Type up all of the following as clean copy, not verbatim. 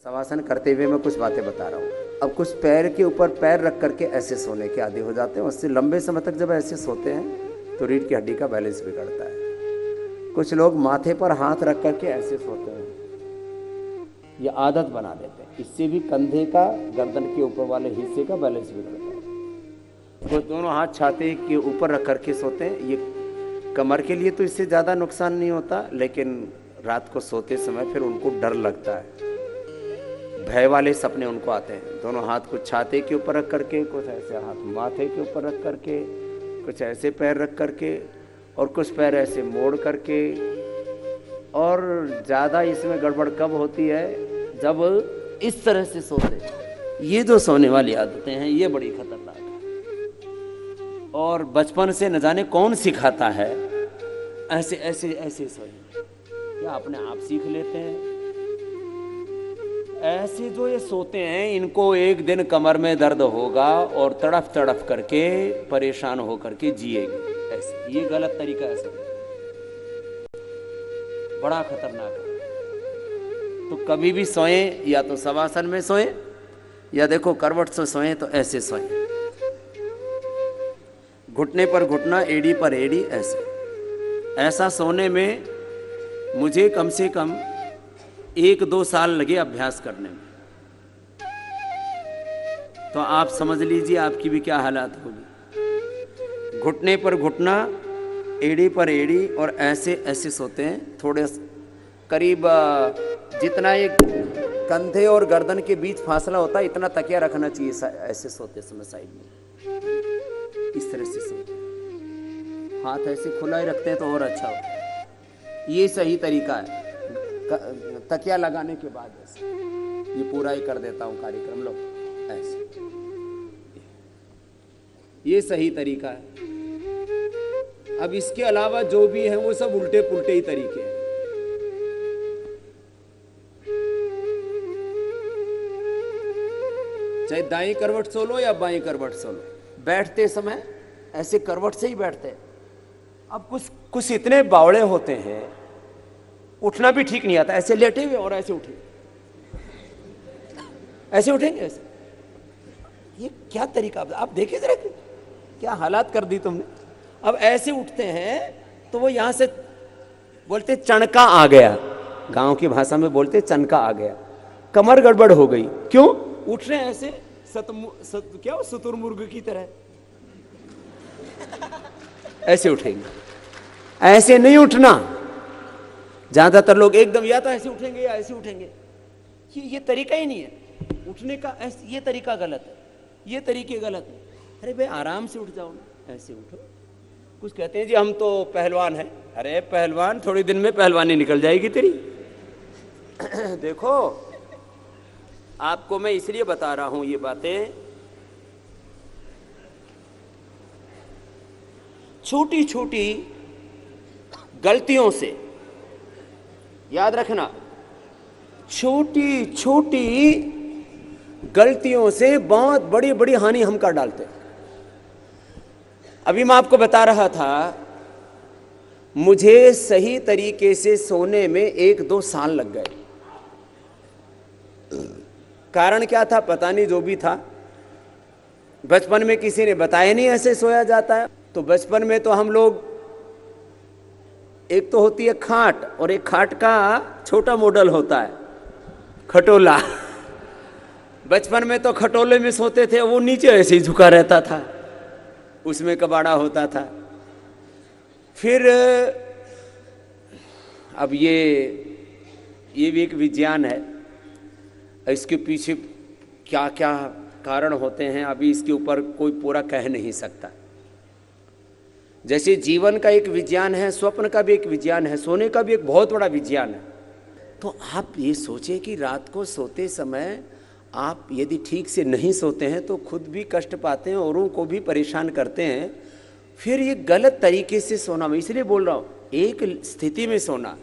शवासन करते हुए मैं कुछ बातें बता रहा हूँ। अब कुछ पैर के ऊपर पैर रख करके ऐसे सोने के आदी हो जाते हैं। उससे लंबे समय तक जब ऐसे सोते हैं तो रीढ़ की हड्डी का बैलेंस बिगड़ता है। कुछ लोग माथे पर हाथ रख करके ऐसे सोते हैं, ये आदत बना लेते हैं। इससे भी कंधे का, गर्दन के ऊपर वाले हिस्से का बैलेंस बिगड़ता है। तो दोनों हाथ छाती के ऊपर रख करके सोते हैं। ये कमर के लिए तो इससे ज़्यादा नुकसान नहीं होता, लेकिन रात को सोते समय फिर उनको डर लगता है, भय वाले सपने उनको आते हैं। दोनों हाथ कुछ छाती के ऊपर रख करके, कुछ ऐसे हाथ माथे के ऊपर रख करके, कुछ ऐसे पैर रख करके और कुछ पैर ऐसे मोड़ करके। और ज़्यादा इसमें गड़बड़ कब होती है, जब इस तरह से सोते। ये जो सोने वाली आदतें हैं ये बड़ी खतरनाक है। और बचपन से न जाने कौन सिखाता है ऐसे ऐसे ऐसे सोए, या अपने आप सीख लेते हैं। ऐसे जो ये सोते हैं इनको एक दिन कमर में दर्द होगा और तड़फ तड़फ करके परेशान हो करके जिएगी। ऐसे ये गलत तरीका है, ऐसे बड़ा खतरनाक है। तो कभी भी सोएं या तो शवासन में सोएं, या देखो करवट से सोएं तो ऐसे सोएं, घुटने पर घुटना, एड़ी पर एड़ी, ऐसे। ऐसा सोने में मुझे कम से कम 1-2 साल लगे अभ्यास करने में। तो आप समझ लीजिए आपकी भी क्या हालत होगी। घुटने पर घुटना, एड़ी पर एड़ी और ऐसे ऐसे सोते हैं। थोड़े करीब जितना एक कंधे और गर्दन के बीच फासला होता है इतना तकिया रखना चाहिए ऐसे सोते समय साइड में। इस तरह से सोते हैं, हाथ ऐसे खुला ही रखते हैं तो और अच्छा होता है। ये सही तरीका है। तकिया लगाने के बाद ऐसे, ये पूरा ही कर देता हूं कार्यक्रम, लो ऐसे, ये सही तरीका है। अब इसके अलावा जो भी है वो सब उल्टे पुल्टे ही तरीके हैं। चाहे दाईं करवट सो लो या बाईं करवट सो लो, बैठते समय ऐसे करवट से ही बैठते हैं। अब कुछ इतने बावड़े होते हैं, उठना भी ठीक नहीं आता, ऐसे लेटे हुए और ऐसे उठे, ऐसे उठेंगे ऐसे। ये क्या तरीका, आप देखिए जरा क्या हालात कर दी तुमने। अब ऐसे उठते हैं तो वो यहां से बोलते चणका आ गया, गांव की भाषा में बोलते चनका आ गया, कमर गड़बड़ हो गई। क्यों उठ रहे हैं ऐसे क्या शुतुरमुर्ग की तरह ऐसे उठेंगे। ऐसे नहीं उठना। ज्यादातर लोग एकदम या तो ऐसे उठेंगे या ऐसे उठेंगे। ये तरीका ही नहीं है उठने का। ये तरीका गलत है, ये तरीके गलत है। अरे भाई आराम से उठ जाओ ना, ऐसे उठो। कुछ कहते हैं जी हम तो पहलवान हैं। अरे पहलवान, थोड़ी दिन में पहलवानी निकल जाएगी तेरी। देखो आपको मैं इसलिए बता रहा हूं ये बातें, छोटी छोटी गलतियों से, याद रखना, छोटी छोटी गलतियों से बहुत बड़ी बड़ी हानि हम कर डालते हैं। अभी मैं आपको बता रहा था, मुझे सही तरीके से सोने में 1-2 साल लग गए। कारण क्या था पता नहीं, जो भी था बचपन में किसी ने बताया नहीं ऐसे सोया जाता है। तो बचपन में तो हम लोग, एक तो होती है खाट और एक खाट का छोटा मॉडल होता है खटोला। बचपन में तो खटोले में सोते थे, वो नीचे ऐसे ही झुका रहता था, उसमें कबाड़ा होता था। फिर अब ये भी एक विज्ञान है, इसके पीछे क्या क्या कारण होते हैं अभी इसके ऊपर कोई पूरा कह नहीं सकता। जैसे जीवन का एक विज्ञान है, स्वप्न का भी एक विज्ञान है, सोने का भी एक बहुत बड़ा विज्ञान है। तो आप ये सोचें कि रात को सोते समय आप यदि ठीक से नहीं सोते हैं तो खुद भी कष्ट पाते हैं, औरों को भी परेशान करते हैं। फिर ये गलत तरीके से सोना, मैं इसलिए बोल रहा हूँ, एक स्थिति में सोना।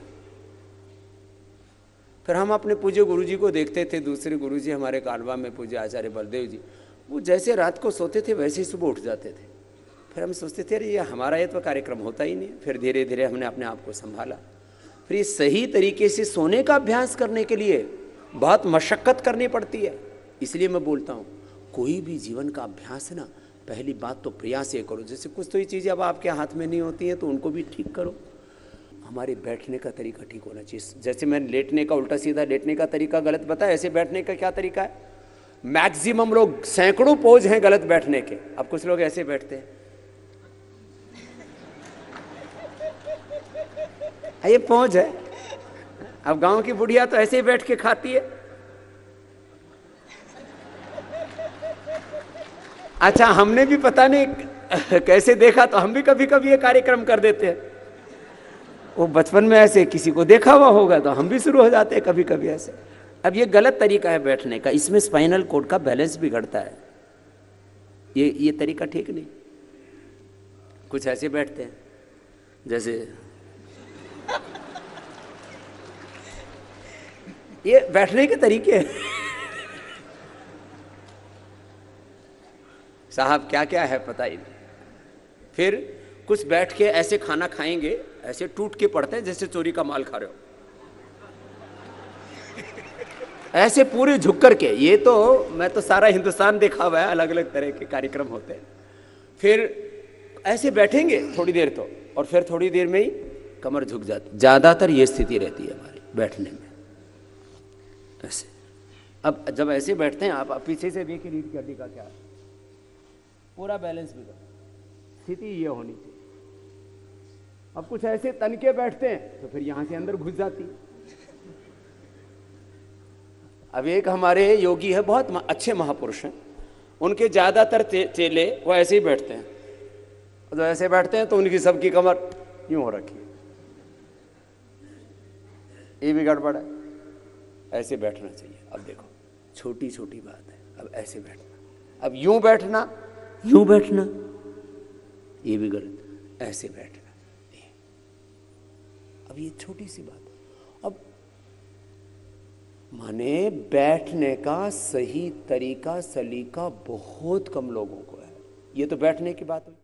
फिर हम अपने पूज्य गुरुजी को देखते थे, दूसरे गुरुजी हमारे कालवा में पूज्य आचार्य बलदेव जी, वो जैसे रात को सोते थे वैसे ही सुबह उठ जाते थे। फिर हम सोचते थे अरे ये हमारा ये तो कार्यक्रम होता ही नहीं। फिर धीरे धीरे हमने अपने आप को संभाला। फिर ये सही तरीके से सोने का अभ्यास करने के लिए बहुत मशक्कत करनी पड़ती है। इसलिए मैं बोलता हूँ कोई भी जीवन का अभ्यास है ना, पहली बात तो प्रयास ये करो। जैसे कुछ तो ये चीज़ें अब आपके हाथ में नहीं होती हैं तो उनको भी ठीक करो। हमारे बैठने का तरीका ठीक होना चाहिए। जैसे मैंने लेटने का, उल्टा सीधा लेटने का तरीका गलत बताया, ऐसे बैठने का क्या तरीका है? मैक्सिमम लोग, सैकड़ों पोज हैं गलत बैठने के। अब कुछ लोग ऐसे बैठते हैं, ये पोज है। अब गांव की बुढ़िया तो ऐसे ही बैठ के खाती है। अच्छा, हमने भी पता नहीं कैसे देखा, तो हम भी कभी कभी ये कार्यक्रम कर देते हैं। वो बचपन में ऐसे किसी को देखा हुआ होगा तो हम भी शुरू हो जाते हैं कभी कभी ऐसे। अब ये गलत तरीका है बैठने का, इसमें स्पाइनल कोड का बैलेंस बिगड़ता है। ये तरीका ठीक नहीं। कुछ ऐसे बैठते हैं जैसे, ये बैठने के तरीके हैं। साहब क्या क्या है पता ही नहीं। फिर कुछ बैठ के ऐसे खाना खाएंगे, ऐसे टूट के पड़ते हैं जैसे चोरी का माल खा रहे हो, ऐसे पूरे झुक करके। ये तो मैं तो सारा हिंदुस्तान देखा हुआ है, अलग अलग तरह के कार्यक्रम होते हैं। फिर ऐसे बैठेंगे थोड़ी देर तो, और फिर थोड़ी देर में ही कमर झुक जाती। ज्यादातर ये स्थिति रहती है हमारी बैठने में, ऐसे। अब जब ऐसे बैठते हैं आप पीछे से देखिए रीढ़ की हड्डी का क्या, पूरा बैलेंस बिगड़, स्थिति ये होनी चाहिए। अब कुछ ऐसे तन के बैठते हैं तो फिर यहां से अंदर घुस जाती है। अब एक हमारे योगी है, बहुत अच्छे महापुरुष हैं, उनके ज्यादातर चेले वो ऐसे ही बैठते हैं। जो ऐसे बैठते हैं तो उनकी सबकी कमर यूं हो रखी है, ये भी गड़बड़ है। ऐसे बैठना चाहिए। अब देखो छोटी छोटी बात है, अब ऐसे बैठना, अब यूं बैठना, यूं बैठना, ये भी गलत, ऐसे बैठना। अब ये छोटी सी बात। अब माने बैठने का सही तरीका, सलीका बहुत कम लोगों को है। ये तो बैठने की बात हुई।